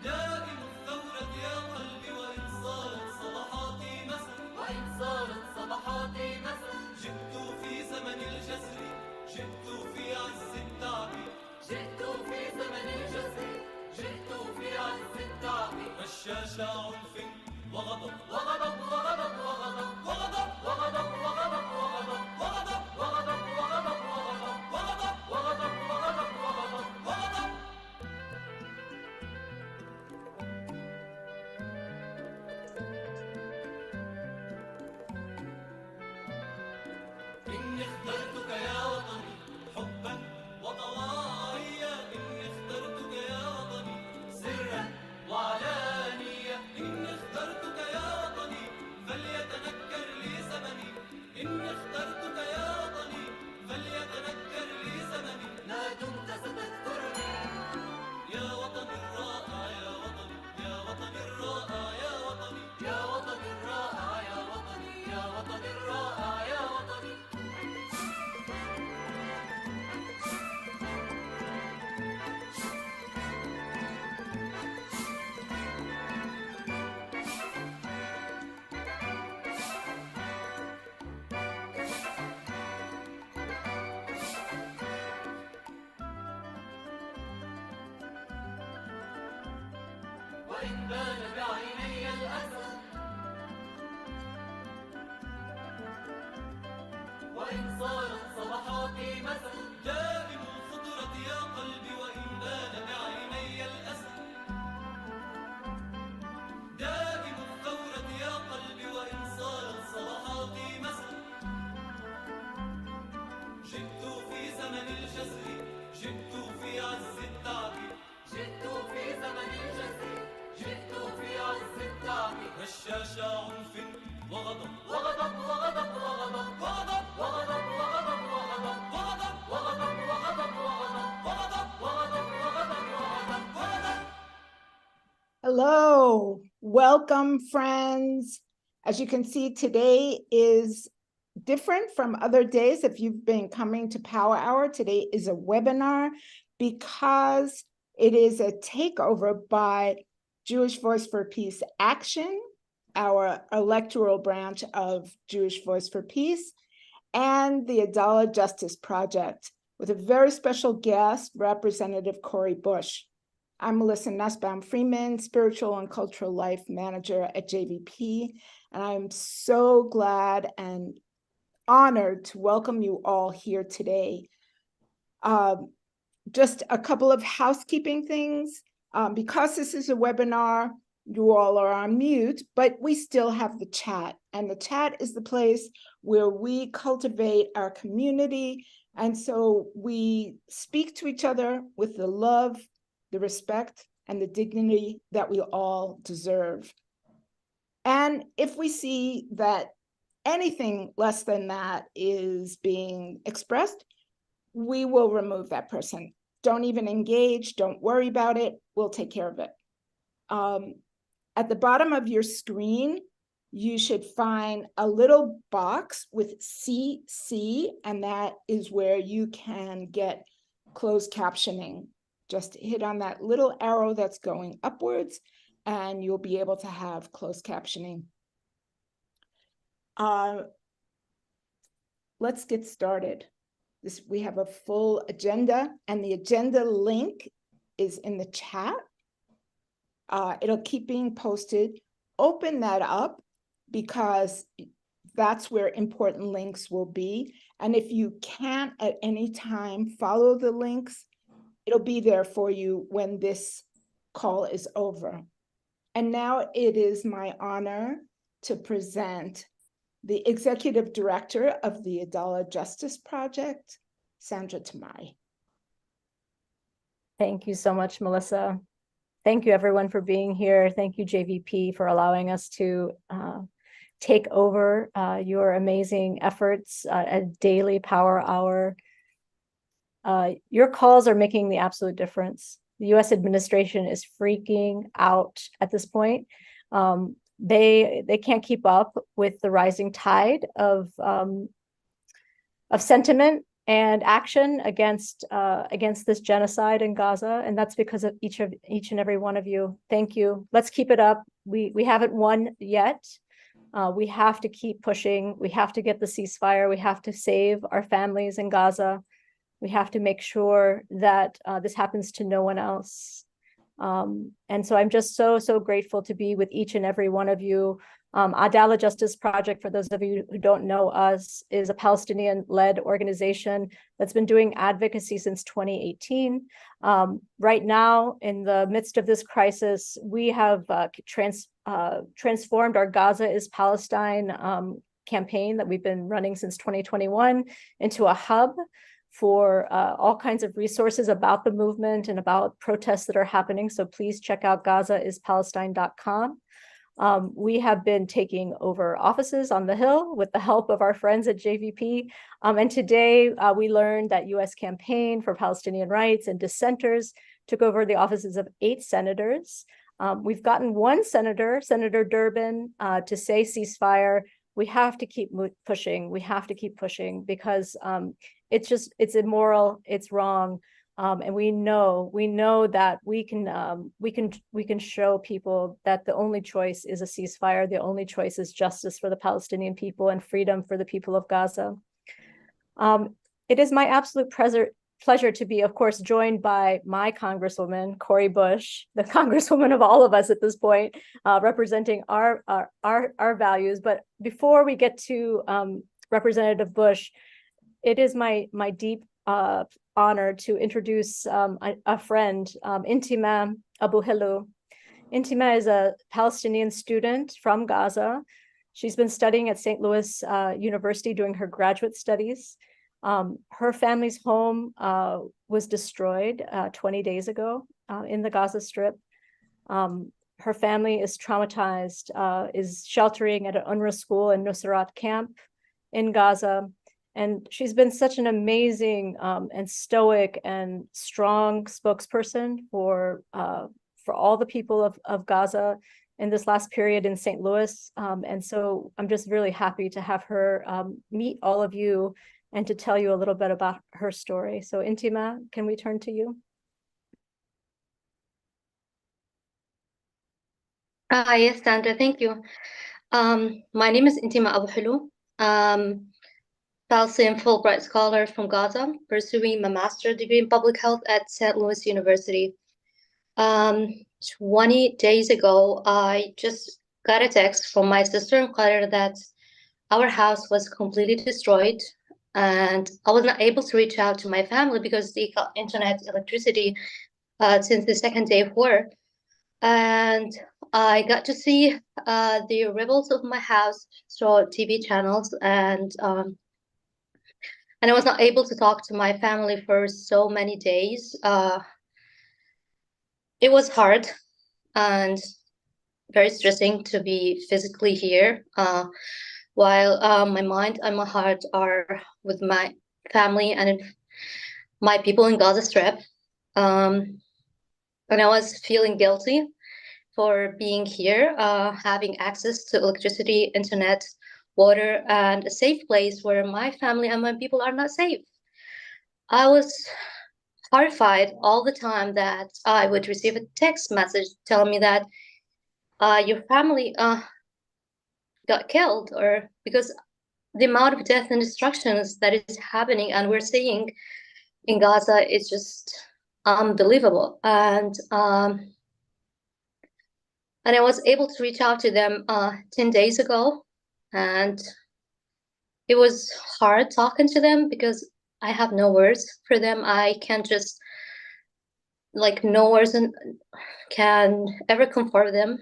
دائم الثورة يا قلبي وإن صارت صباحاتي مسا وإن صارت صباحاتي مسا جئت في زمن الجزر جئت في عز التعب جئت في زمن الجزر جئت في عز التعب رشاش عنف وغضب وغضب وغضب وغضب وغضب وغضب وغضب وغضب وغضب وغضب وغضب وغضب وغضب وغضب وغضب وغضب. إني اخترتك يا وطني حبا وطواعية إني اخترتك يا وطني سرا وعلانية إني اخترتك يا وطني فليتنكر لي زمني إني اخترتك يا وطني فليتنكر لي زمني ما دمت ستذكرني يا وطني الرائع يا وطني يا وطني الرائع يا وطني يا وطني الرائع يا وطني يا وطني الرائع يا وطني. وإن بان بعيني الأسى وإن صارت صباحاتي مسا دائم الخطرة يا قلبي وإن بان بعيني الأسى دائم الثورة يا قلبي وإن صارت صباحاتي مسا جئت في زمن الجزر جئت في عز التعب جئت في زمن الجزر جئت في عز التعب رشاش عنف وغضب وغضب وغضب وغضب وغضب وغضب وغضب وغضب وغضب وغضب وغضب وغضب وغضب وغضب وغضب وغضب. Hello, welcome friends. As you can see, today is different from other days. If you've been coming to Power Hour, today is a webinar because it is a takeover by Jewish Voice for Peace Action, our electoral branch of Jewish Voice for Peace, and the Adalah Justice Project, with a very special guest, Representative Cori Bush. I'm Melissa Nussbaum-Freeman, Spiritual and Cultural Life Manager at JVP, and I'm so glad and honored to welcome you all here today. Just a couple of housekeeping things. Because this is a webinar, you all are on mute, but we still have the chat, and the chat is the place where we cultivate our community, and so we speak to each other with the love, the respect, and the dignity that we all deserve. And if we see that anything less than that is being expressed, we will remove that person. Don't even engage, don't worry about it, we'll take care of it. At the bottom of your screen, you should find a little box with CC, and that is where you can get closed captioning. Just hit on that little arrow that's going upwards, and you'll be able to have closed captioning. Let's get started. We have a full agenda, and the agenda link is in the chat. It'll keep being posted. Open that up because that's where important links will be. And if you can't at any time follow the links, it'll be there for you when this call is over. And now it is my honor to present the Executive Director of the Adalah Justice Project, Sandra Tamari. Thank you so much, Melissa. Thank you, everyone, for being here. Thank you, JVP, for allowing us to take over your amazing efforts at Daily Power Hour. Your calls are making the absolute difference. The U.S. administration is freaking out at this point. They can't keep up with the rising tide of sentiment and action against this genocide in Gaza, and that's because of each and every one of you. Thank you. Let's keep it up. We haven't won yet. We have to keep pushing. We have to get the ceasefire. We have to save our families in Gaza. We have to make sure that this happens to no one else. And so I'm just so grateful to be with each and every one of you. Adalah Justice Project, for those of you who don't know us, is a Palestinian-led organization that's been doing advocacy since 2018. Right now, in the midst of this crisis, we have transformed our Gaza is Palestine campaign that we've been running since 2021 into a hub for all kinds of resources about the movement and about protests that are happening. So please check out GazaIsPalestine.com. We have been taking over offices on the Hill with the help of our friends at JVP. And today we learned that U.S. Campaign for Palestinian Rights and dissenters took over the offices of 8 senators. We've gotten one senator, Senator Durbin, to say ceasefire. We have to keep pushing. We have to keep pushing because it's immoral, it's wrong. And we know that we can show people that the only choice is a ceasefire. The only choice is justice for the Palestinian people and freedom for the people of Gaza. It is my absolute pleasure to be, of course, joined by my Congresswoman, Cori Bush, the Congresswoman of all of us at this point, representing our values. But before we get to Representative Bush, it is my deep honor to introduce a friend, Intima Abu Hilu. Intima is a Palestinian student from Gaza. She's been studying at St. Louis University doing her graduate studies. Her family's home was destroyed 20 days ago in the Gaza Strip. Her family is traumatized, is sheltering at an UNRWA school in Nusrat camp in Gaza. And she's been such an amazing and stoic and strong spokesperson for all the people of Gaza in this last period in St. Louis. And so I'm just really happy to have her meet all of you and to tell you a little bit about her story. So Intima, can we turn to you? Yes, Sandra, thank you. My name is Intima Abu Hilu. Palestinian Fulbright Scholar from Gaza, pursuing my master's degree in public health at St. Louis University. 20 days ago, I just got a text from my sister in Qatar that our house was completely destroyed, and I was not able to reach out to my family because they got internet, electricity since the second day of war. And I got to see the rebels of my house through TV channels, and I was not able to talk to my family for so many days. It was hard and very stressing to be physically here, while my mind and my heart are with my family and my people in Gaza Strip. And I was feeling guilty for being here, having access to electricity, internet, water, and a safe place where my family and my people are not safe. I was horrified all the time that I would receive a text message telling me that your family got killed, or because the amount of death and destructions that is happening and we're seeing in Gaza is just unbelievable. And I was able to reach out to them 10 days ago, and it was hard talking to them because I have no words for them. I can't just, no words can ever comfort them,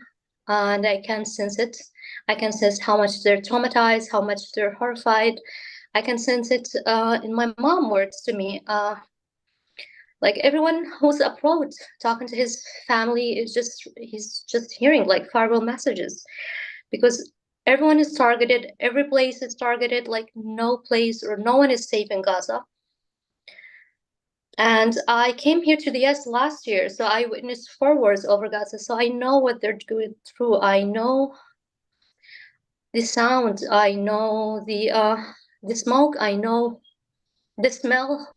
and I can sense it. I can sense how much they're traumatized, how much they're horrified. I can sense it in my mom words to me. Everyone who's abroad talking to his family he's just hearing farewell messages, because everyone is targeted, every place is targeted, no place or no one is safe in Gaza. And I came here to the US last year, so I witnessed 4 wars over Gaza, so I know what they're going through. I know the sound, I know the smoke, I know the smell.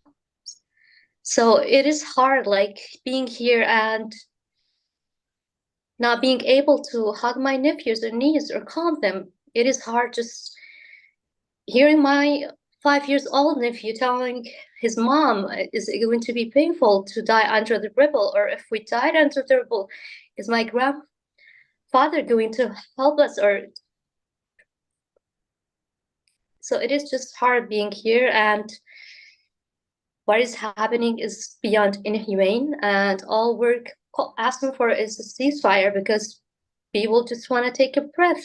So it is hard, like being here and not being able to hug my nephews or niece or calm them. It is hard just hearing my 5 years old nephew telling his mom, is it going to be painful to die under the rubble? Or if we died under the rubble, is my grandfather going to help us? Or so it is just hard being here, and what is happening is beyond inhumane, and all we're asking for is a ceasefire because people just want to take a breath,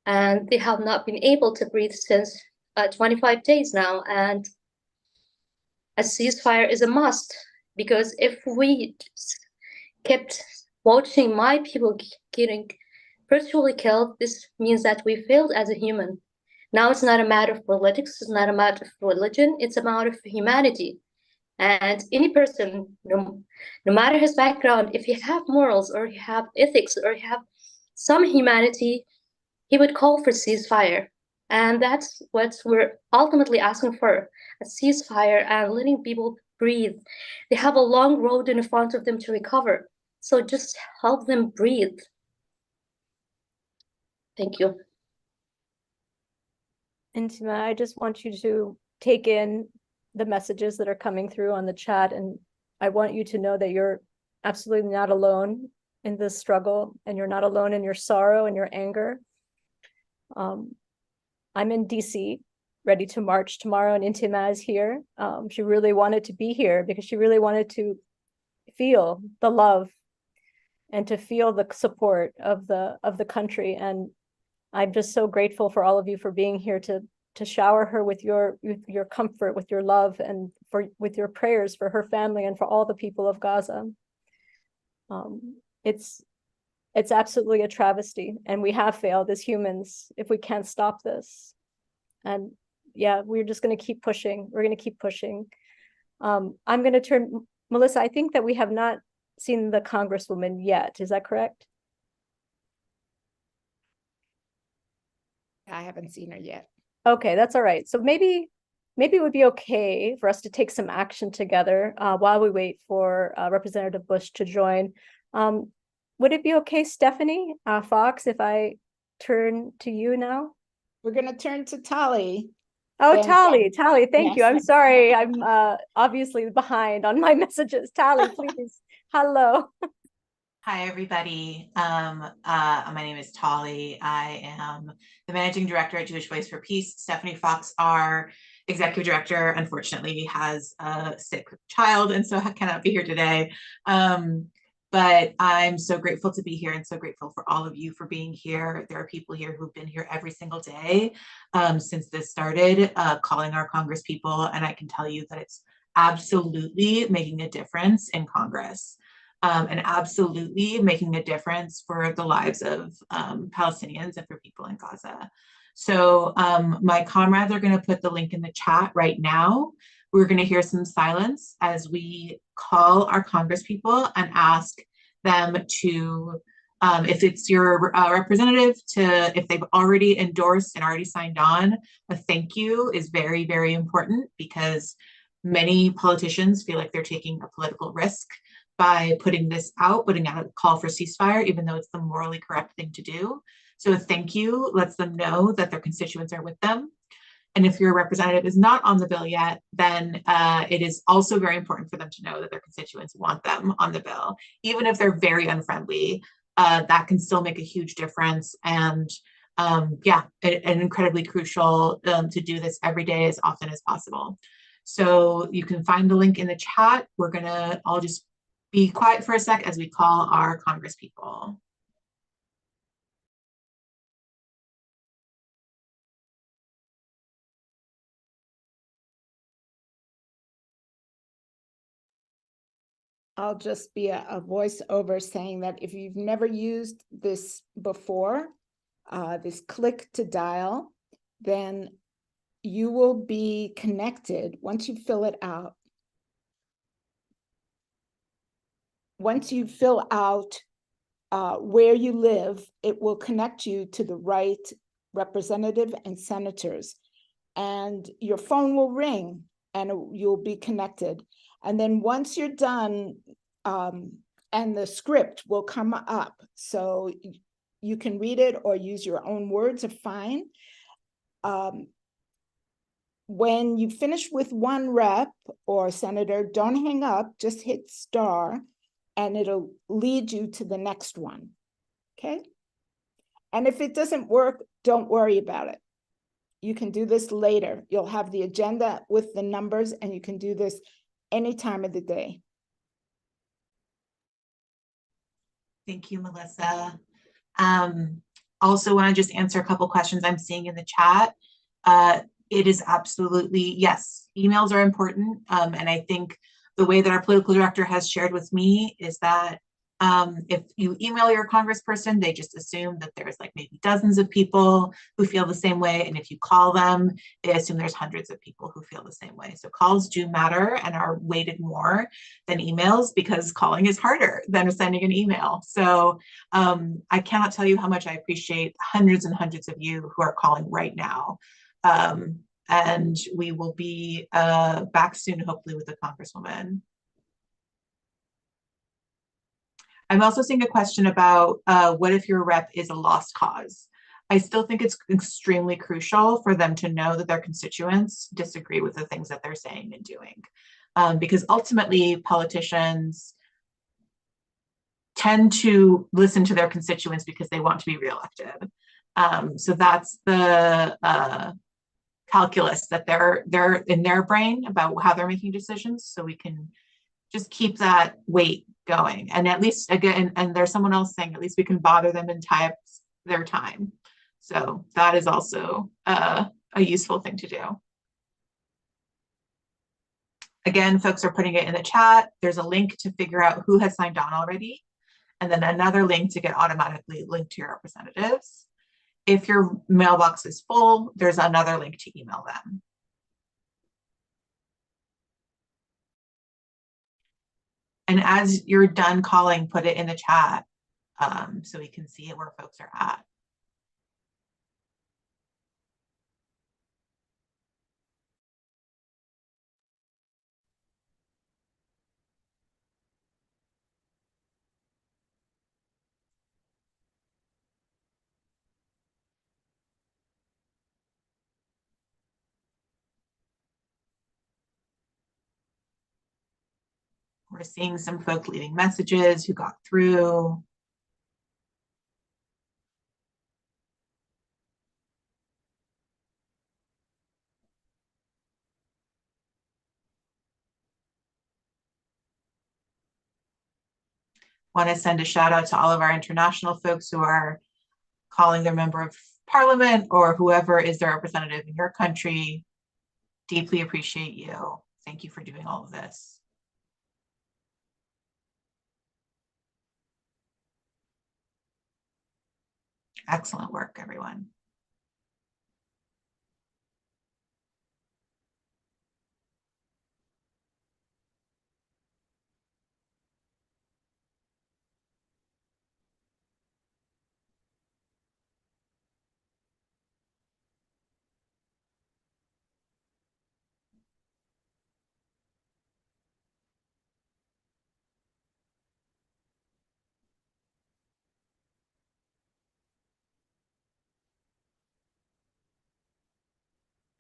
and they have not been able to breathe since 25 days now, and a ceasefire is a must, because if we kept watching my people getting virtually killed, this means that we failed as a human. Now it's not a matter of politics, it's not a matter of religion, it's a matter of humanity. And any person, no matter his background, if you have morals or you have ethics or you have some humanity, he would call for ceasefire. And that's what we're ultimately asking for, a ceasefire and letting people breathe. They have a long road in front of them to recover. So just help them breathe. Thank you. Intima, I just want you to take in the messages that are coming through on the chat, and I want you to know that you're absolutely not alone in this struggle, and you're not alone in your sorrow and your anger. I'm in DC, ready to march tomorrow, and Intima is here. She really wanted to be here because she really wanted to feel the love and to feel the support of the country. And I'm just so grateful for all of you for being here to shower her with your comfort, with your love, and with your prayers for her family and for all the people of Gaza. It's absolutely a travesty, and we have failed as humans if we can't stop this. And yeah, we're just going to keep pushing. We're going to keep pushing. I'm going to turn, Melissa, I think that we have not seen the Congresswoman yet. Is that correct? I haven't seen her yet. Okay, that's all right. So maybe it would be okay for us to take some action together while we wait for Representative Bush to join. Would it be okay, Stephanie Fox, if I turn to you now? We're going to turn to Tali. Oh, And, Tali, thank you. yes. I'm sorry. I'm obviously behind on my messages. Tali, please. Hello. Hi, everybody. My name is Tali. I am the managing director at Jewish Voice for Peace. Stephanie Fox, our executive director, unfortunately has a sick child and so cannot be here today. But I'm so grateful to be here and so grateful for all of you for being here. There are people here who've been here every single day since this started, calling our Congress people, and I can tell you that it's absolutely making a difference in Congress. And absolutely making a difference for the lives of Palestinians and for people in Gaza. So my comrades are going to put the link in the chat right now. We're going to hear some silence as we call our Congress people and ask them to, if it's your representative, if they've already endorsed and already signed on, a thank you is very, very important, because many politicians feel like they're taking a political risk by putting out a call for ceasefire, even though it's the morally correct thing to do. So a thank you lets them know that their constituents are with them. And if your representative is not on the bill yet, then it is also very important for them to know that their constituents want them on the bill. Even if they're very unfriendly, that can still make a huge difference. And yeah, and incredibly crucial to do this every day as often as possible. So you can find the link in the chat. We're gonna all just be quiet for a sec as we call our Congress people. I'll just be a voiceover saying that if you've never used this before, this click to dial, then you will be connected once you fill it out. Once you fill out where you live, it will connect you to the right representative and senators, and your phone will ring. and you'll be connected. And then once you're done, and the script will come up, so you can read it or use your own words are fine. When you finish with one rep or senator, don't hang up, just hit star, and it'll lead you to the next one, okay? And if it doesn't work, don't worry about it. You can do this later. You'll have the agenda with the numbers, and you can do this any time of the day. Thank you, Melissa. Also want to just answer a couple questions I'm seeing in the chat. It is absolutely, yes, emails are important. And I think the way that our political director has shared with me is that if you email your congressperson, they just assume that there's like maybe dozens of people who feel the same way. And if you call them, they assume there's hundreds of people who feel the same way. So calls do matter and are weighted more than emails, because calling is harder than sending an email. So I cannot tell you how much I appreciate hundreds and hundreds of you who are calling right now. And we will be back soon, hopefully, with the Congresswoman. I'm also seeing a question about what if your rep is a lost cause? I still think it's extremely crucial for them to know that their constituents disagree with the things that they're saying and doing. Because ultimately, politicians tend to listen to their constituents because they want to be reelected. So that's the calculus that they're in their brain about how they're making decisions. So we can just keep that weight going. And at least, again, and there's someone else saying, at least we can bother them and tie up their time. So that is also a useful thing to do. Again, folks are putting it in the chat. There's a link to figure out who has signed on already, and then another link to get automatically linked to your representatives. If your mailbox is full, there's another link to email them. And as you're done calling, put it in the chat so we can see where folks are at. We're seeing some folks leaving messages who got through. Want to send a shout out to all of our international folks who are calling their member of parliament or whoever is their representative in your country. Deeply appreciate you. Thank you for doing all of this. Excellent work, everyone.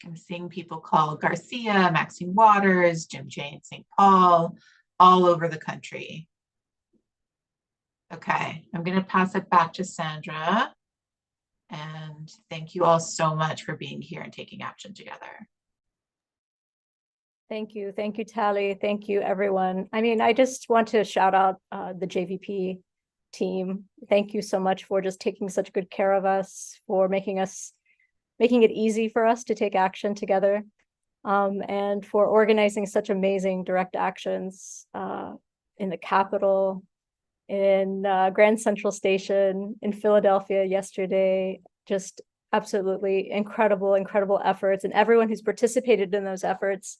I'm seeing people call Garcia, Maxine Waters, Jim Jay in St. Paul, all over the country. Okay, I'm going to pass it back to Sandra. And thank you all so much for being here and taking action together. Thank you, Tally. Thank you, everyone. I mean, I just want to shout out the JVP team. Thank you so much for just taking such good care of us, for making it easy for us to take action together, and for organizing such amazing direct actions in the Capitol, in Grand Central Station, in Philadelphia yesterday. Just absolutely incredible efforts. And everyone who's participated in those efforts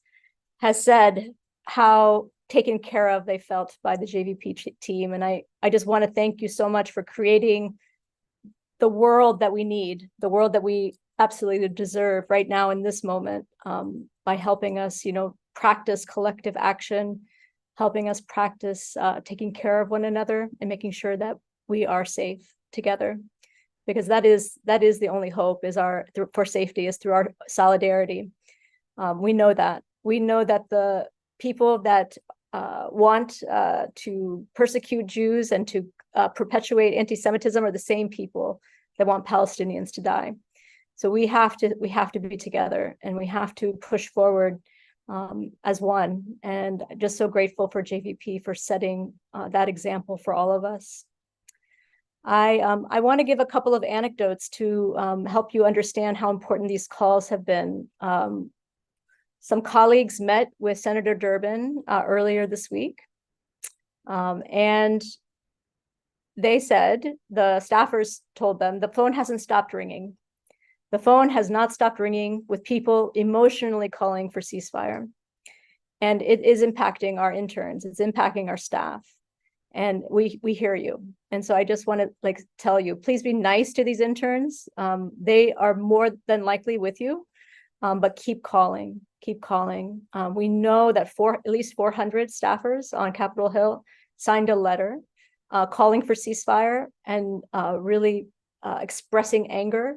has said how taken care of they felt by the JVP team. And I just want to thank you so much for creating the world that we need, the world that we absolutely deserve right now in this moment, by helping us, practice collective action, helping us practice taking care of one another and making sure that we are safe together, because that is the only hope for safety is through our solidarity. We know that the people that want to persecute Jews and to perpetuate anti-Semitism are the same people that want Palestinians to die. So we have to be together, and we have to push forward as one. And just so grateful for JVP for setting that example for all of us. I want to give a couple of anecdotes to help you understand how important these calls have been. Some colleagues met with Senator Durbin earlier this week, and they said, the staffers told them, the phone hasn't stopped ringing. The phone has not stopped ringing with people emotionally calling for ceasefire. And it is impacting our interns, it's impacting our staff. And we hear you. And so I just want to tell you, please be nice to these interns. They are more than likely with you, but keep calling. We know that at least 400 staffers on Capitol Hill signed a letter calling for ceasefire and really expressing anger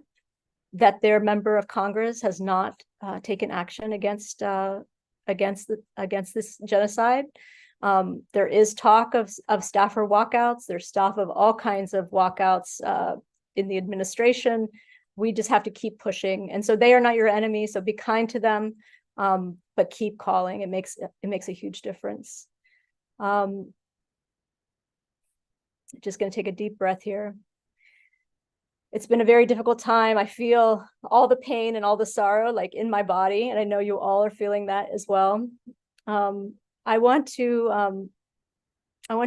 that their member of Congress has not taken action against this genocide. There is talk of staffer walkouts. There's talk of all kinds of walkouts in the administration. We just have to keep pushing. And so they are not your enemy, so be kind to them, but keep calling. It makes a huge difference. Just going to take a deep breath here. It's been a very difficult time. I feel all the pain and all the sorrow in my body, and I know you all are feeling that as well. I want to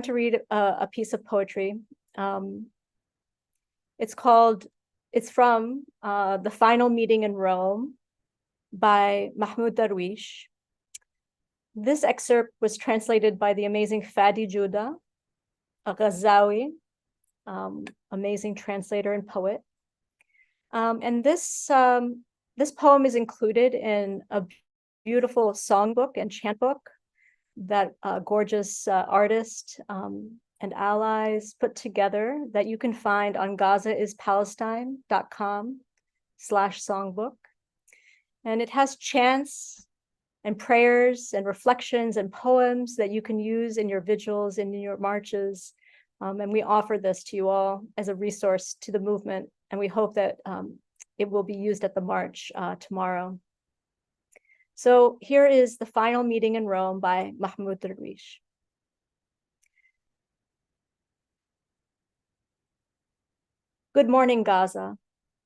read a piece of poetry. It's from The Final Meeting in Rome by Mahmoud Darwish. This excerpt was translated by the amazing Fadi Judah, a Ghazawi, amazing translator and poet. And this poem is included in a beautiful songbook and chant book that a gorgeous artist and allies put together that you can find on GazaIsPalestine.com/songbook. And it has chants and prayers and reflections and poems that you can use in your vigils and in your marches. And we offer this to you all as a resource to the movement. And we hope that it will be used at the march tomorrow. So here is The Final Meeting in Rome by Mahmoud Darwish. Good morning, Gaza.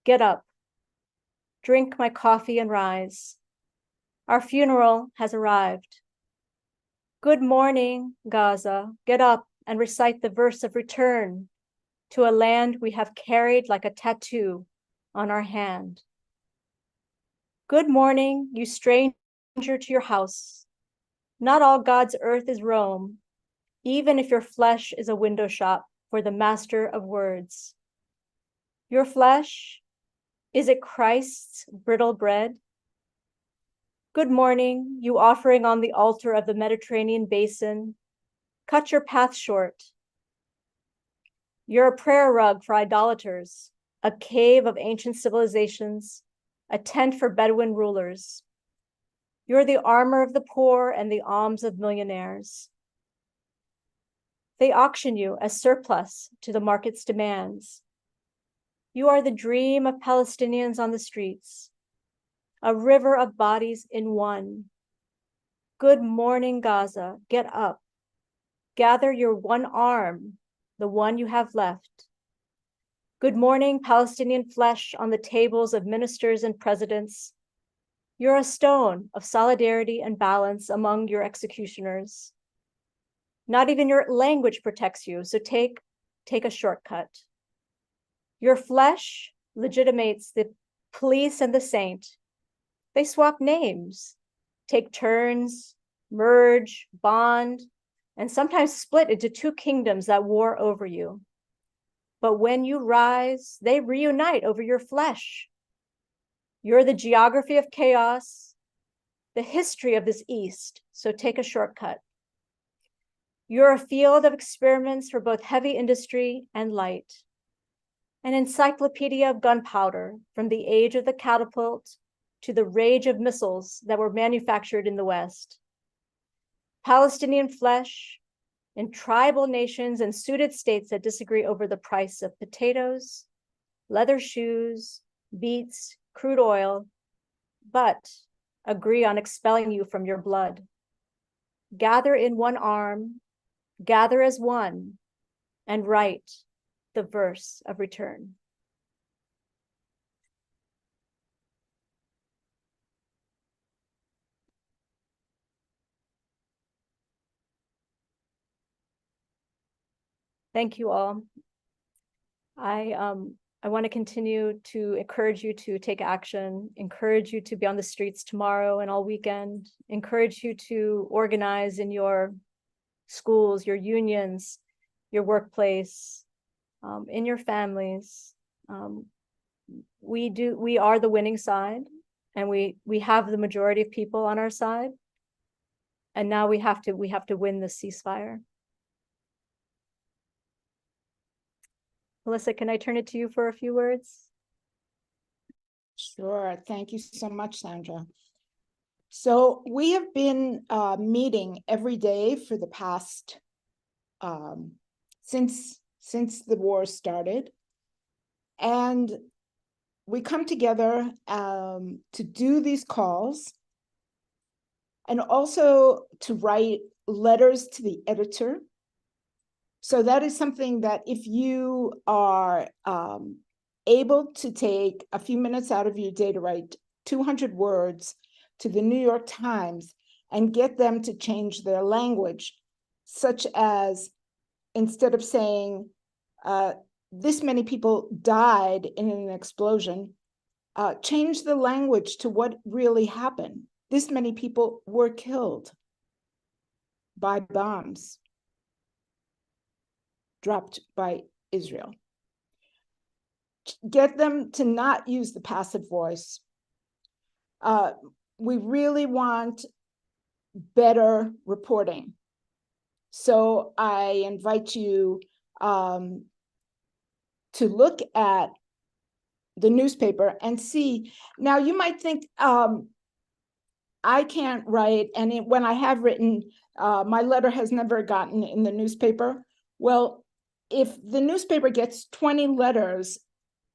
Get up. Drink my coffee and rise. Our funeral has arrived. Good morning, Gaza. Get up and recite the verse of return to a land we have carried like a tattoo on our hand. Good morning, you stranger to your house. Not all God's earth is Rome, even if your flesh is a window shop for the master of words. Your flesh, is it Christ's brittle bread? Good morning, you offering on the altar of the Mediterranean basin. Cut your path short. You're a prayer rug for idolaters, a cave of ancient civilizations, a tent for Bedouin rulers. You're the armor of the poor and the alms of millionaires. They auction you as surplus to the market's demands. You are the dream of Palestinians on the streets, a river of bodies in one. Good morning, Gaza. Get up. Gather your one arm, the one you have left. Good morning, Palestinian flesh on the tables of ministers and presidents. You're a stone of solidarity and balance among your executioners. Not even your language protects you, so take a shortcut. Your flesh legitimates the police and the saint. They swap names, take turns, merge, bond, and sometimes split into two kingdoms that war over you. But when you rise, they reunite over your flesh. You're the geography of chaos, the history of this East, so take a shortcut. You're a field of experiments for both heavy industry and light, an encyclopedia of gunpowder from the age of the catapult to the rage of missiles that were manufactured in the West. Palestinian flesh in tribal nations and suited states that disagree over the price of potatoes, leather shoes, beets, crude oil, but agree on expelling you from your blood. Gather in one arm, gather as one, and write the verse of return. Thank you all. I want to continue to encourage you to take action, encourage you to be on the streets tomorrow and all weekend, encourage you to organize in your schools, your unions, your workplace, in your families. We are the winning side, and we have the majority of people on our side. And now we have to win this ceasefire. Melissa, can I turn it to you for a few words? Sure. Thank you so much, Sandra. So we have been meeting every day for the past, since the war started. And we come together to do these calls and also to write letters to the editor. So that is something that if you are able to take a few minutes out of your day to write 200 words to the New York Times and get them to change their language, such as instead of saying this many people died in an explosion, change the language to what really happened. This many people were killed by bombs dropped by Israel. Get them to not use the passive voice. We really want better reporting. So I invite you to look at the newspaper and see. Now you might think, I can't write, and when I have written, my letter has never gotten in the newspaper. Well, if the newspaper gets 20 letters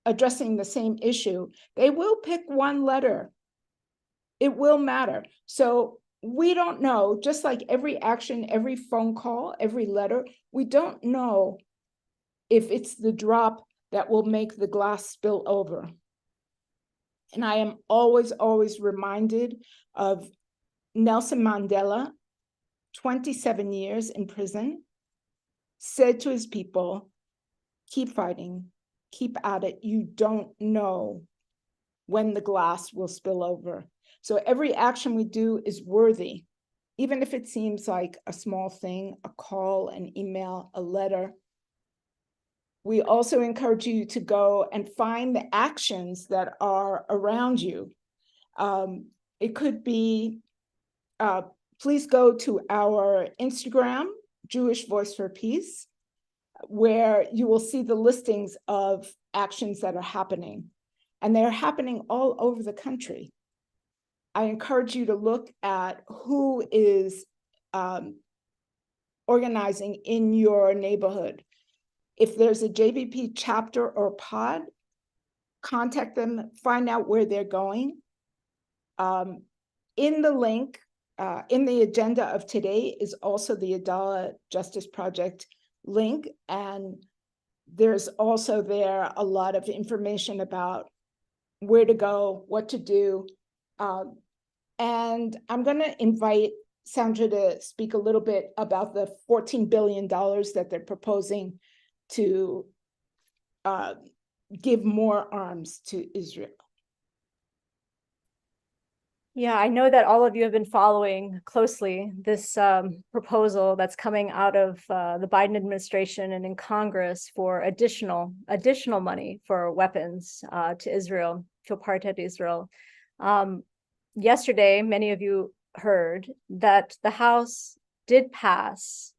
addressing the same issue, they will pick one letter. It will matter. So we don't know, just like every action, every phone call, every letter, we don't know if it's the drop that will make the glass spill over. And I am always, always reminded of Nelson Mandela, 27 years in prison, said to his people, keep fighting, keep at it. You don't know when the glass will spill over. So every action we do is worthy, even if it seems like a small thing, a call, an email, a letter. We also encourage you to go and find the actions that are around you. It could be, please go to our Instagram, Jewish Voice for Peace, where you will see the listings of actions that are happening. And they're happening all over the country. I encourage you to look at who is organizing in your neighborhood. If there's a JVP chapter or pod, contact them, find out where they're going. In the link, in the agenda of today is also the Adalah Justice Project link. And there's also there a lot of information about where to go, what to do. And I'm going to invite Sandra to speak a little bit about the $14 billion that they're proposing to give more arms to Israel. Yeah, I know that all of you have been following closely this proposal that's coming out of the Biden administration and in Congress for additional money for weapons to Israel, to apartheid Israel. yesterday, many of you heard that the House did pass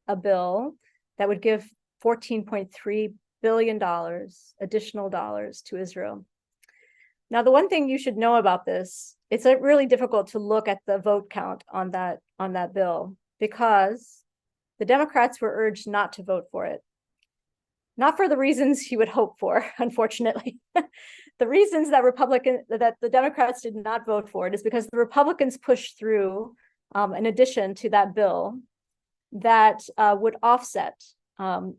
a bill that would give $14.3 billion additional dollars to Israel. Now, the one thing you should know about this, it's really difficult to look at the vote count on that bill, because the Democrats were urged not to vote for it. Not for the reasons you would hope for, unfortunately. The reasons that the Democrats did not vote for it is because the Republicans pushed through an addition to that bill that would offset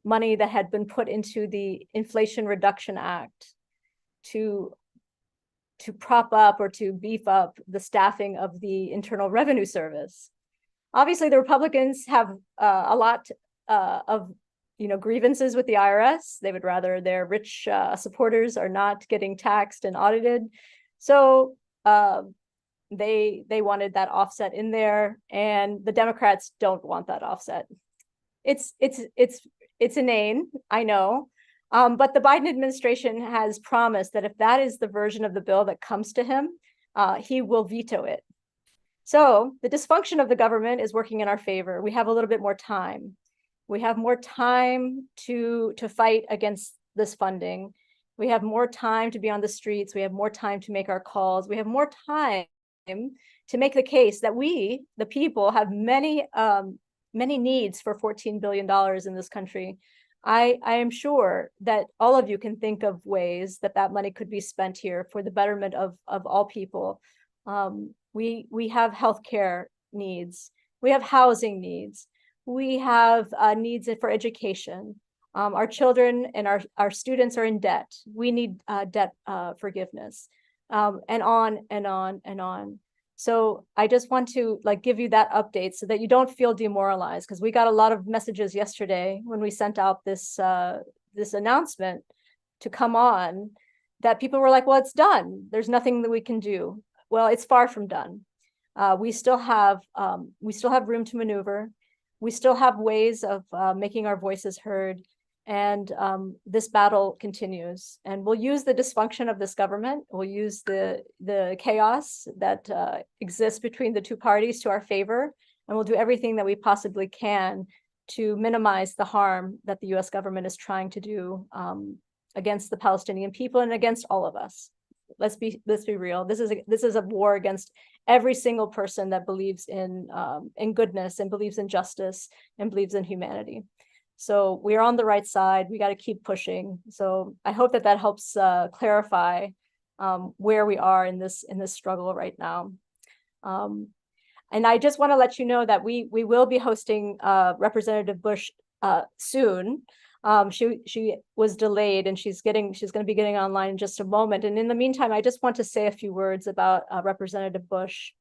money that had been put into the Inflation Reduction Act to prop up or to beef up the staffing of the Internal Revenue Service. Obviously, the Republicans have a lot of grievances with the IRS. They would rather their rich supporters are not getting taxed and audited. So they wanted that offset in there, and the Democrats don't want that offset. It's inane, I know. But the Biden administration has promised that if that is the version of the bill that comes to him, he will veto it. So the dysfunction of the government is working in our favor. We have a little bit more time. We have more time to fight against this funding. We have more time to be on the streets. We have more time to make our calls. We have more time to make the case that we, the people, have many needs for $14 billion in this country. I am sure that all of you can think of ways that money could be spent here for the betterment of all people. We have healthcare needs. We have housing needs. We have needs for education. Our children and our students are in debt. We need debt forgiveness, and on and on and on. So I just want to give you that update so that you don't feel demoralized, because we got a lot of messages yesterday when we sent out this announcement to come on, that people were like, well, it's done. There's nothing that we can do. Well, it's far from done. We still have room to maneuver. We still have ways of making our voices heard. And this battle continues. And we'll use the dysfunction of this government. We'll use the chaos that exists between the two parties to our favor. And we'll do everything that we possibly can to minimize the harm that the US government is trying to do against the Palestinian people and against all of us. Let's be real. This is a war against every single person that believes in goodness and believes in justice and believes in humanity. So we're on the right side. We got to keep pushing. So I hope that helps clarify where we are in this struggle right now. And I just want to let you know that we will be hosting Representative Bush soon. She was delayed, and she's going to be getting online in just a moment. And in the meantime, I just want to say a few words about Representative Bush.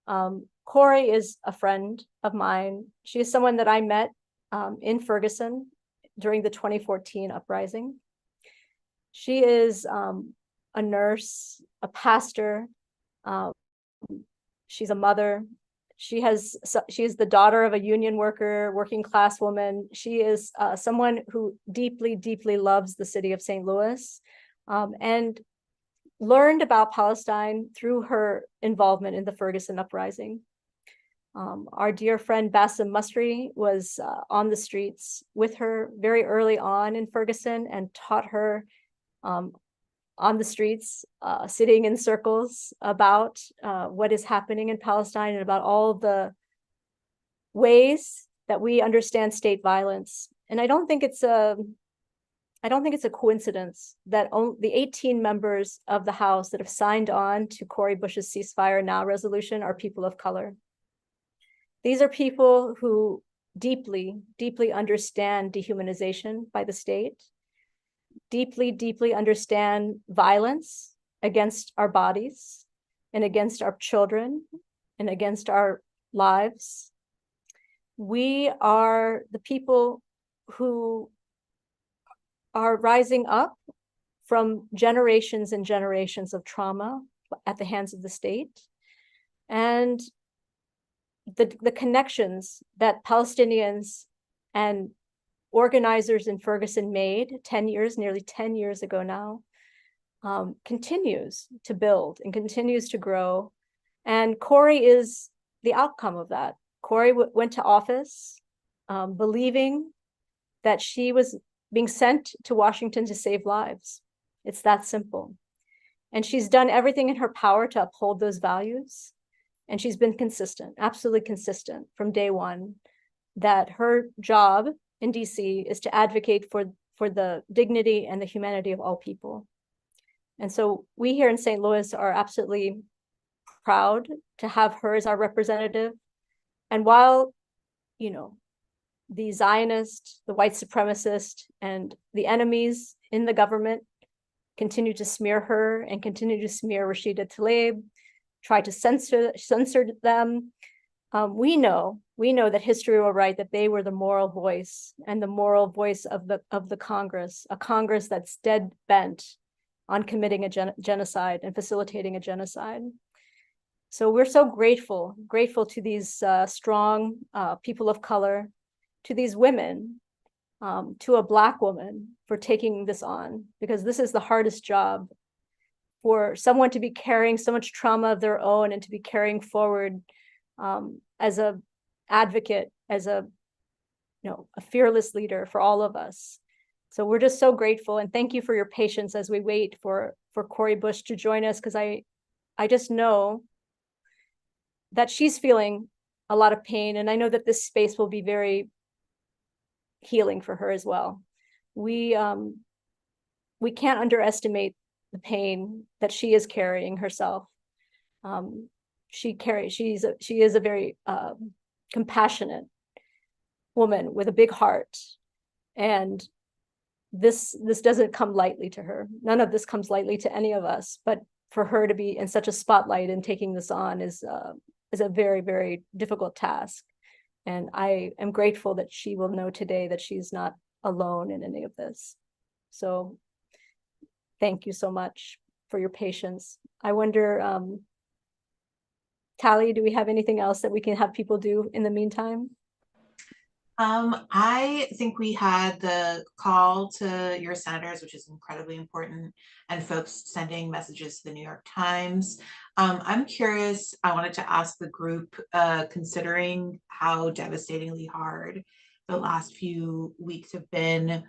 Cori is a friend of mine. She is someone that I met in Ferguson during the 2014 uprising. She is a nurse, a pastor. She's a mother. She is the daughter of a union worker, working class woman. She is someone who deeply, deeply loves the city of St. Louis, and learned about Palestine through her involvement in the Ferguson uprising. Our dear friend Bassem Masri was on the streets with her very early on in Ferguson and taught her on the streets, sitting in circles about what is happening in Palestine and about all the ways that we understand state violence. And I don't think it's a coincidence that the 18 members of the House that have signed on to Cori Bush's Ceasefire Now resolution are people of color. These are people who deeply, deeply understand dehumanization by the state, deeply, deeply understand violence against our bodies and against our children and against our lives. We are the people who are rising up from generations and generations of trauma at the hands of the state. And the connections that Palestinians and organizers in Ferguson made nearly 10 years ago now, continues to build and continues to grow. And Cori is the outcome of that. Cori went to office believing that she was being sent to Washington to save lives. It's that simple. And she's done everything in her power to uphold those values. And she's been consistent, absolutely consistent from day one, that her job in DC is to advocate for the dignity and the humanity of all people. And so we here in St. Louis are absolutely proud to have her as our representative. And while, you know, the Zionist, the white supremacist, and the enemies in the government continue to smear her and continue to smear Rashida Tlaib, try to censor them, we know that history will write that they were the moral voice and the moral voice of the Congress, a Congress that's dead bent on committing a genocide and facilitating a genocide. So we're so grateful to these strong people of color, to these women, to a Black woman for taking this on, because this is the hardest job for someone to be carrying so much trauma of their own and to be carrying forward as a advocate, as a fearless leader for all of us. So we're just so grateful, and thank you for your patience as we wait for Cori Bush to join us, because I just know that she's feeling a lot of pain, and I know that this space will be very healing for her as well. We can't underestimate the pain that she is carrying herself. She is a very compassionate woman with a big heart, and this doesn't come lightly to her. None of this comes lightly to any of us, but for her to be in such a spotlight and taking this on is a very, very difficult task. And I am grateful that she will know today that she's not alone in any of this. So thank you so much for your patience. I wonder, Tally, do we have anything else that we can have people do in the meantime? I think we had the call to your senators, which is incredibly important, and folks sending messages to the New York Times. I'm curious, I wanted to ask the group, considering how devastatingly hard the last few weeks have been,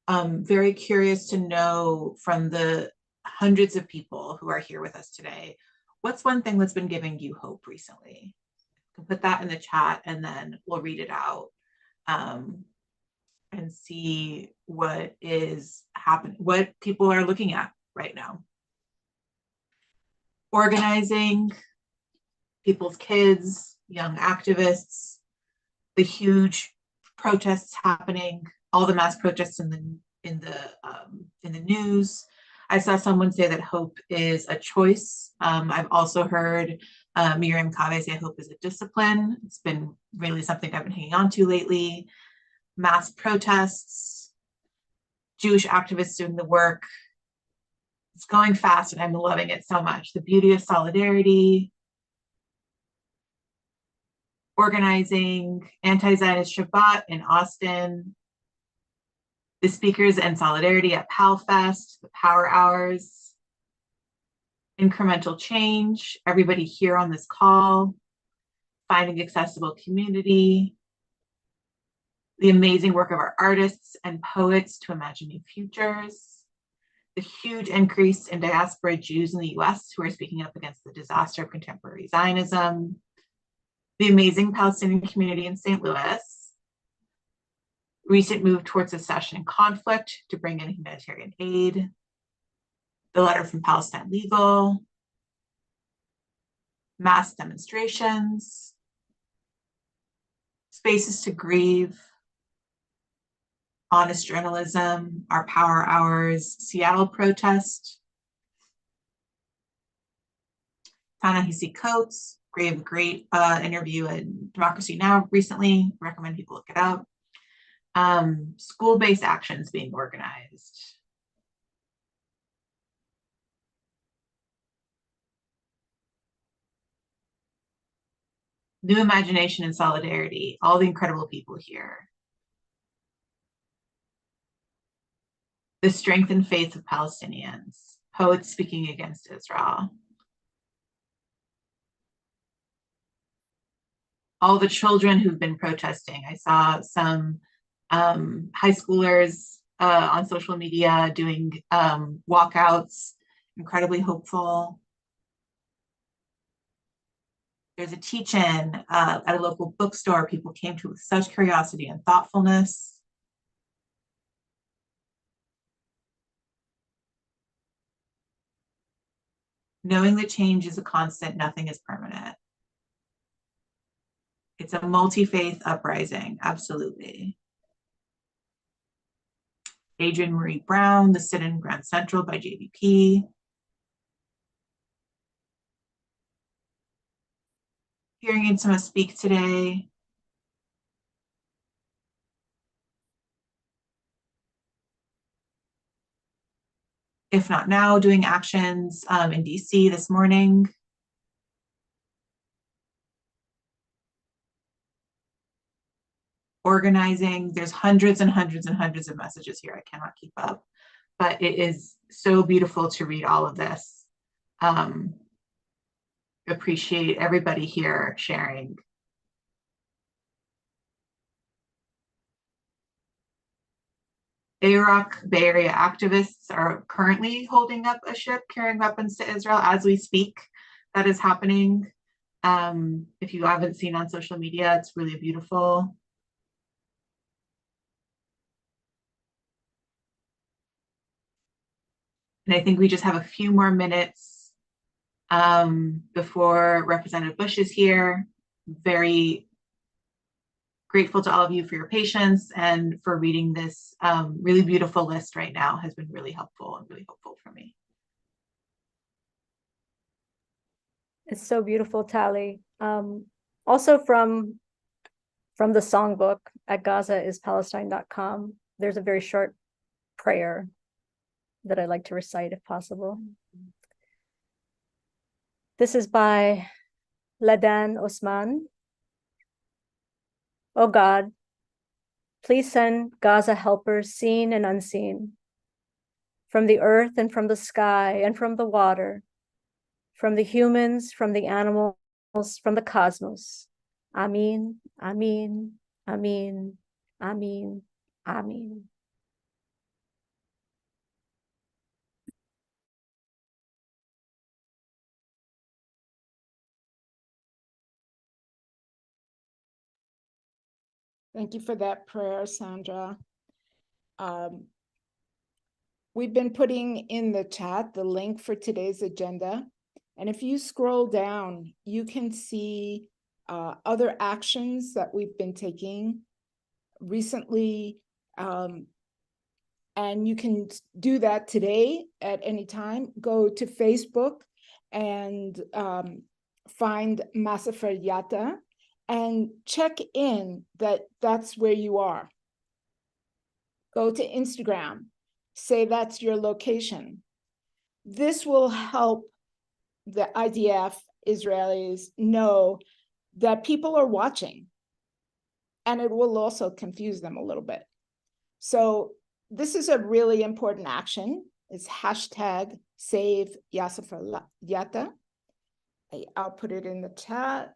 very curious to know from the hundreds of people who are here with us today, what's one thing that's been giving you hope recently? You can put that in the chat and then we'll read it out. And see what is happening, what people are looking at right now. Organizing people's kids, young activists, the huge protests happening, all the mass protests in the news. I saw someone say that hope is a choice. I've also heard Miriam Cave say hope is a discipline. It's been really something I've been hanging on to lately. Mass protests, Jewish activists doing the work. It's going fast and I'm loving it so much. The beauty of solidarity. Organizing anti-Zionist Shabbat in Austin. The speakers and solidarity at PalFest, the Power Hours. Incremental change, everybody here on this call, finding accessible community, the amazing work of our artists and poets to imagine new futures, the huge increase in diaspora Jews in the US who are speaking up against the disaster of contemporary Zionism, the amazing Palestinian community in St. Louis, recent move towards cessation and conflict to bring in humanitarian aid, the letter from Palestine Legal, mass demonstrations, spaces to grieve, honest journalism, our Power Hours, Seattle protest, Ta-Nehisi Coates, great interview in Democracy Now! Recently, recommend people look it up. School-based actions being organized. New imagination and solidarity, all the incredible people here. The strength and faith of Palestinians. poets speaking against Israel. All the children who've been protesting. I saw some high schoolers on social media doing walkouts, incredibly hopeful. There's a teach-in at a local bookstore. People came to with such curiosity and thoughtfulness. Knowing that change is a constant, nothing is permanent. It's a multi-faith uprising, absolutely. Adrienne Marie Brown, The Sit-in Grand Central by JVP. Hearing Insima speak today. If not now, doing actions in DC this morning. Organizing, there's hundreds and hundreds and hundreds of messages here. I cannot keep up, but it is so beautiful to read all of this. Appreciate everybody here sharing. Iraq Bay Area activists are currently holding up a ship carrying weapons to Israel as we speak. That is happening. If you haven't seen on social media, it's really beautiful. And I think we just have a few more minutes before Representative Bush is here. Very grateful to all of you for your patience and for reading this really beautiful list right now. Has been really helpful and really hopeful for me. It's so beautiful, Tally. Also from the songbook at GazaIsPalestine.com, there's a very short prayer that I'd like to recite if possible. This is by Ladan Osman. Oh God, please send Gaza helpers seen and unseen, from the earth and from the sky and from the water, from the humans, from the animals, from the cosmos. Amin, Amin, Amin, Amin, Amin. Thank you for that prayer, Sandra. We've been putting in the chat the link for today's agenda. And if you scroll down, you can see other actions that we've been taking recently. And you can do that today at any time. Go to Facebook and find Masafer Yatta and check in that that's where you are. Go to Instagram, say that's your location. This will help the IDF Israelis know that people are watching, and it will also confuse them a little bit. So this is a really important action. It's hashtag save Yasser Yatta. I'll put it in the chat.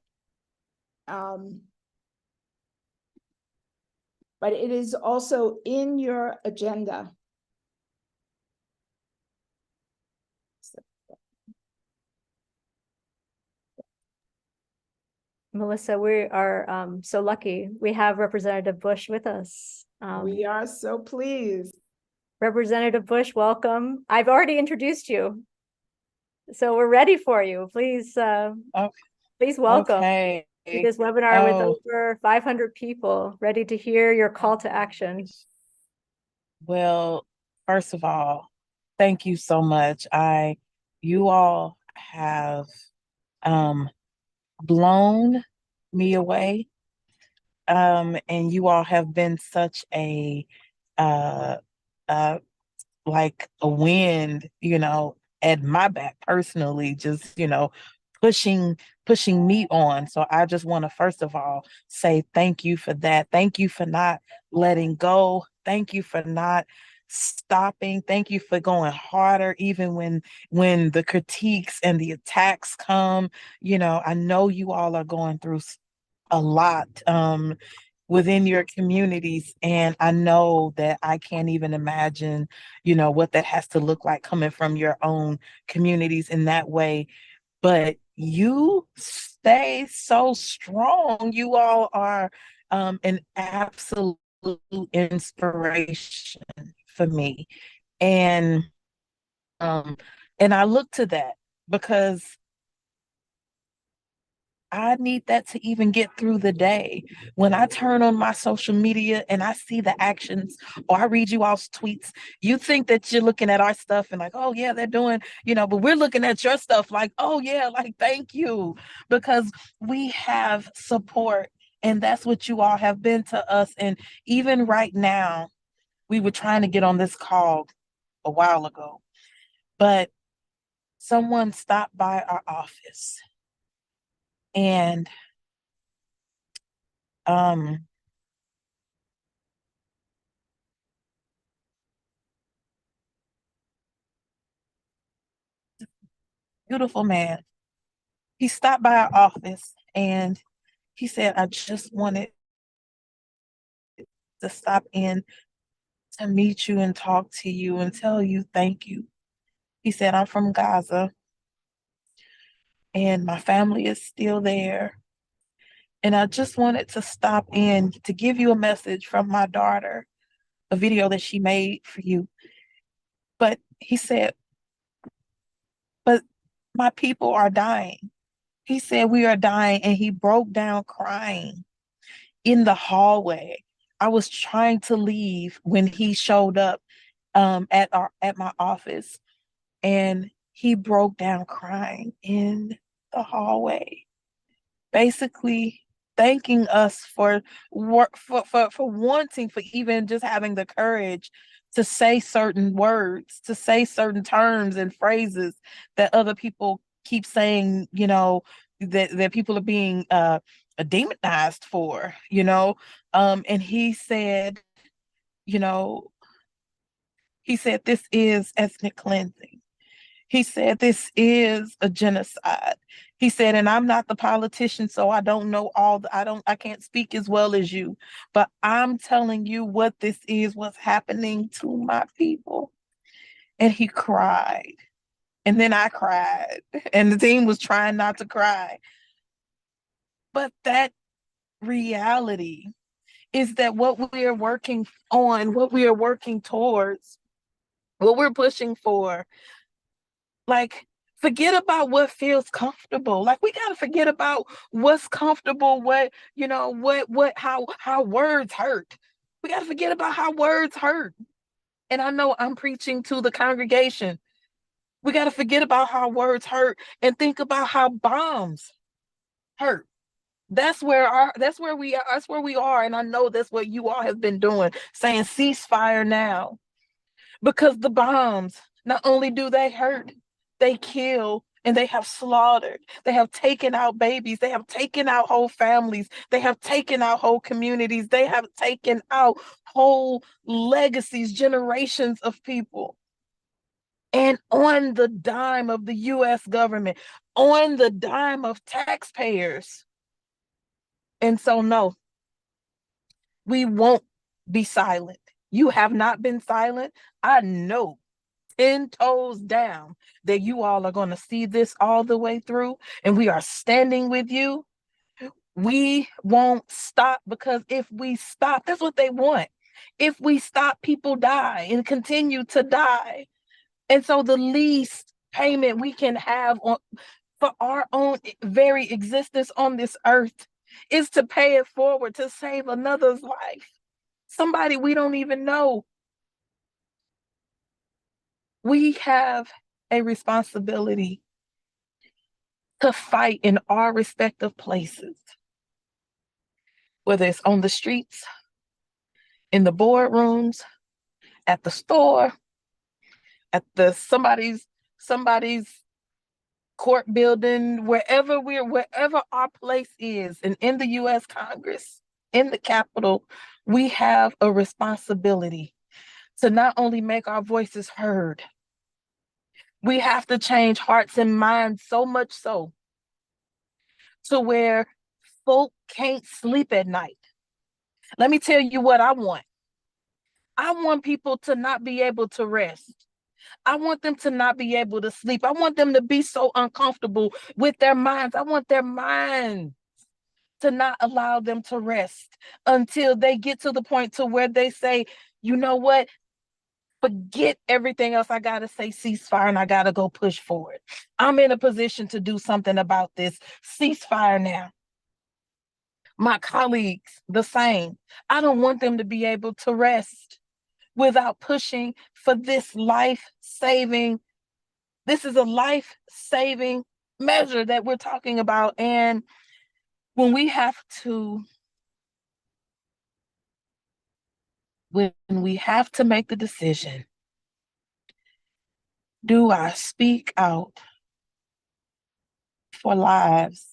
But it is also in your agenda. Melissa, we are so lucky. We have Representative Bush with us. We are so pleased. Representative Bush, welcome. I've already introduced you, so we're ready for you. Please, please welcome to this webinar with over 500 people ready to hear your call to action. Well, first of all, thank you so much. You all have blown me away, and you all have been such a like a wind, at my back personally, just pushing me on. So I just want to first of all say thank you for that. Thank you for not letting go. Thank you for not stopping. Thank you for going harder, even when the critiques and the attacks come. You know, I know you all are going through a lot within your communities, and I know that I can't even imagine, you know, what that has to look like coming from your own communities in that way. But you stay so strong. You all are an absolute inspiration for me. And um and I look to that because I need that to even get through the day. When I turn on my social media and I see the actions, or I read you all's tweets, you think that you're looking at our stuff and like, oh yeah, they're doing, you know, but we're looking at your stuff like, oh yeah, like thank you, because we have support, and that's what you all have been to us. And even right now, we were trying to get on this call a while ago, but someone stopped by our office and um beautiful man. He stopped by our office and he said, I just wanted to stop in to meet you and talk to you and tell you thank you. He said, I'm from Gaza and my family is still there. And I just wanted to stop in to give you a message from my daughter, a video that she made for you. But he said, but my people are dying. He said, we are dying. And he broke down crying in the hallway. I was trying to leave when he showed up at my office, and he broke down crying in the hallway, basically thanking us for wanting, for even just having the courage to say certain words, to say certain terms and phrases that other people keep saying, you know, that people are being demonized for, you know. And he said, you know, he said this is ethnic cleansing. He said, this is a genocide. He said, and I'm not the politician, so I don't know I can't speak as well as you, but I'm telling you what this is, what's happening to my people. And he cried. And then I cried. And the team was trying not to cry. But that reality is that what we are working on, what we are working towards, what we're pushing for, like, forget about what feels comfortable. Like, we got to forget about what's comfortable, what, you know, how words hurt. We got to forget about how words hurt. And I know I'm preaching to the congregation. We got to forget about how words hurt and think about how bombs hurt. That's where we are. And I know that's what you all have been doing, saying ceasefire now. Because the bombs, not only do they hurt, they kill and they have slaughtered. They have taken out babies. They have taken out whole families. They have taken out whole communities. They have taken out whole legacies, generations of people. And on the dime of the US government, on the dime of taxpayers. And so, no, we won't be silent. You have not been silent. I know 10 toes down that you all are going to see this all the way through, and we are standing with you. We won't stop, because if we stop, that's what they want. If we stop, people die and continue to die. And so the least payment we can have for our own very existence on this earth is to pay it forward, to save another's life. Somebody we don't even know. We have a responsibility to fight in our respective places, whether it's on the streets, in the boardrooms, at the store, at the somebody's court building, wherever our place is, and in the US Congress, in the Capitol, we have a responsibility to not only make our voices heard, we have to change hearts and minds so much so to where folk can't sleep at night. Let me tell you what I want. I want people to not be able to rest. I want them to not be able to sleep. I want them to be so uncomfortable with their minds. I want their minds to not allow them to rest until they get to the point to where they say, you know what? Forget everything else I got to say, ceasefire, and I got to go push forward. I'm in a position to do something about this. Ceasefire now. My colleagues, the same. I don't want them to be able to rest without pushing for this life-saving. This is a life-saving measure that we're talking about. And when we have to make the decision, do I speak out for lives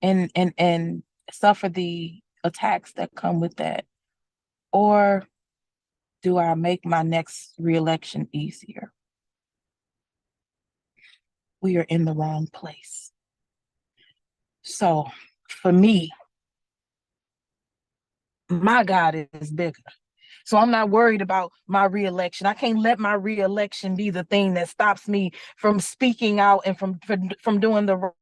and suffer the attacks that come with that? Or do I make my next reelection easier? We are in the wrong place. So for me, my God is bigger. So I'm not worried about my reelection. I can't let my reelection be the thing that stops me from speaking out and from doing the right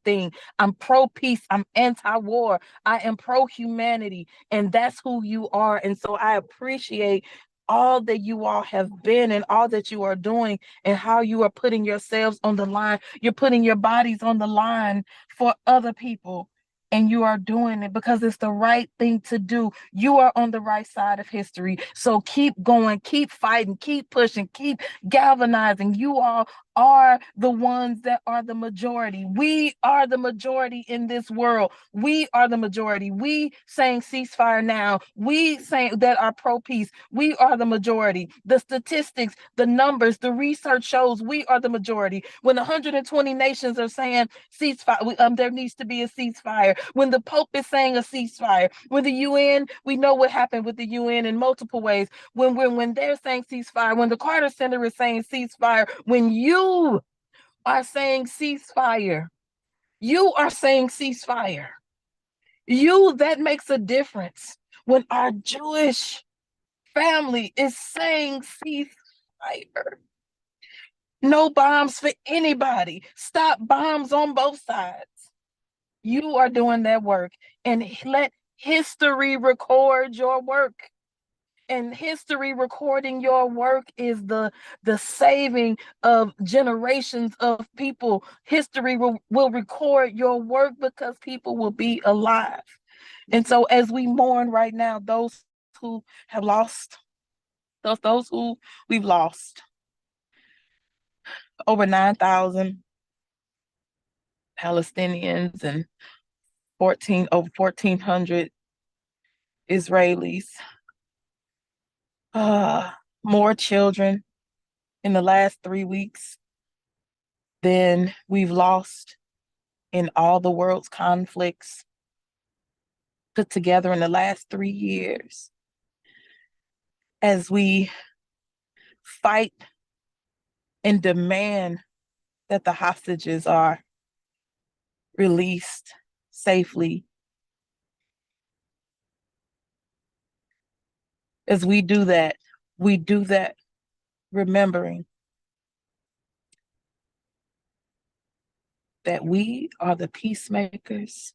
thing. I'm pro-peace. I'm anti-war. I am pro-humanity. And that's who you are. And so I appreciate all that you all have been and all that you are doing and how you are putting yourselves on the line. You're putting your bodies on the line for other people. And you are doing it because it's the right thing to do. You are on the right side of history. So keep going, keep fighting, keep pushing, keep galvanizing. You all are the ones that are the majority. We are the majority in this world. We are the majority. We saying ceasefire now. We saying that are pro-peace. We are the majority. The statistics, the numbers, the research shows we are the majority. When 120 nations are saying ceasefire, there needs to be a ceasefire. When the Pope is saying a ceasefire, when the UN, we know what happened with the UN in multiple ways. When they're saying ceasefire, when the Carter Center is saying ceasefire, when you are saying ceasefire, you are saying ceasefire. That makes a difference. When our Jewish family is saying ceasefire, no bombs for anybody. Stop bombs on both sides. You are doing that work, and let history record your work. And history recording your work is the saving of generations of people. History will record your work because people will be alive. And so as we mourn right now, those who have lost, those who we've lost, over 9,000 Palestinians and over 1,400 Israelis. More children in the last 3 weeks than we've lost in all the world's conflicts put together in the last 3 years. As we fight and demand that the hostages are released safely. As we do that remembering that we are the peacemakers.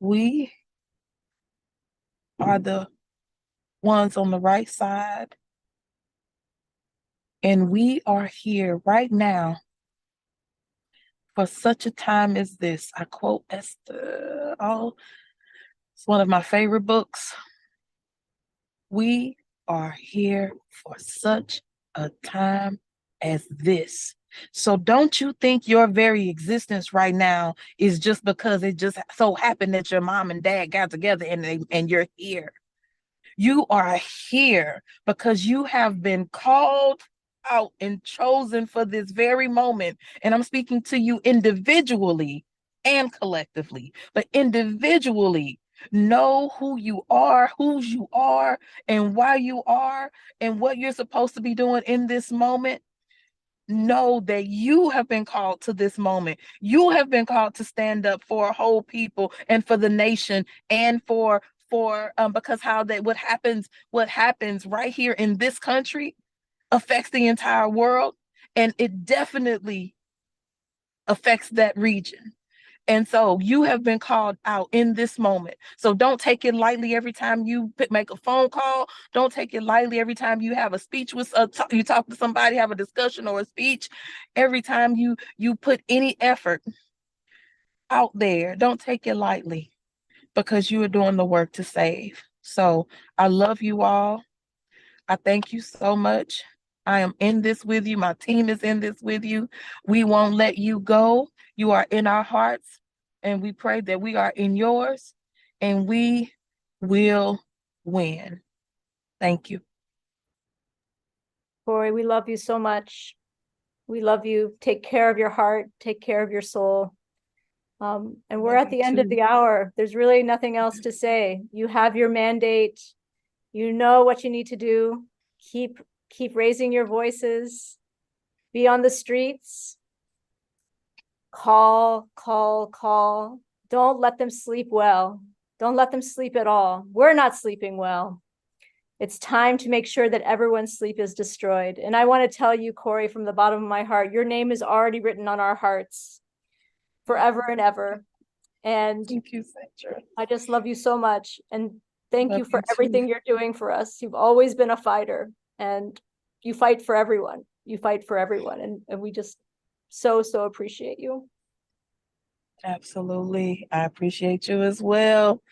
We are the ones on the right side. And we are here right now for such a time as this. I quote Esther. It's one of my favorite books. We are here for such a time as this. So don't you think your very existence right now is just because it just so happened that your mom and dad got together and you're here. You are here because you have been called out and chosen for this very moment. And I'm speaking to you individually and collectively, but individually, Know who you are, whose you are, and why you are, and what you're supposed to be doing in this moment. Know that you have been called to this moment. You have been called to stand up for a whole people and for the nation, and for because what happens right here in this country affects the entire world, and it definitely affects that region. And so you have been called out in this moment. So don't take it lightly every time you make a phone call. Don't take it lightly every time you have a speech with you talk to somebody, have a discussion or a speech. Every time you put any effort out there, don't take it lightly, because you are doing the work to save. So I love you all. I thank you so much. I am in this with you. My team is in this with you. We won't let you go. You are in our hearts, and we pray that we are in yours, and we will win. Thank you. Cori, we love you so much. We love you. Take care of your heart. Take care of your soul. And we're Love at the you end of too. the hour. There's really nothing else to say. You have your mandate. You know what you need to do. Keep raising your voices. Be on the streets. Call. Don't let them sleep well. Don't let them sleep at all. We're not sleeping well. It's time to make sure that everyone's sleep is destroyed. And I want to tell you, Cori, from the bottom of my heart, your name is already written on our hearts forever and ever. And Thank you, Sandra. I just love you so much. And thank Love you for you too. everything you're doing for us. You've always been a fighter, and you fight for everyone. You fight for everyone. And we just so appreciate you. Absolutely. I appreciate you as well.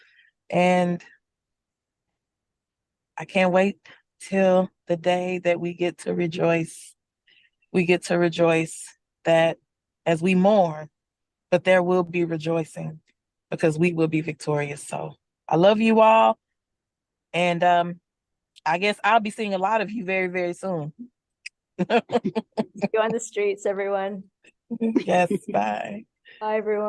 And I can't wait till the day that we get to rejoice. We get to rejoice that as we mourn, but there will be rejoicing, because we will be victorious. So I love you all. And I guess I'll be seeing a lot of you very, very soon. See you on the streets, everyone. Yes, bye. Bye, everyone.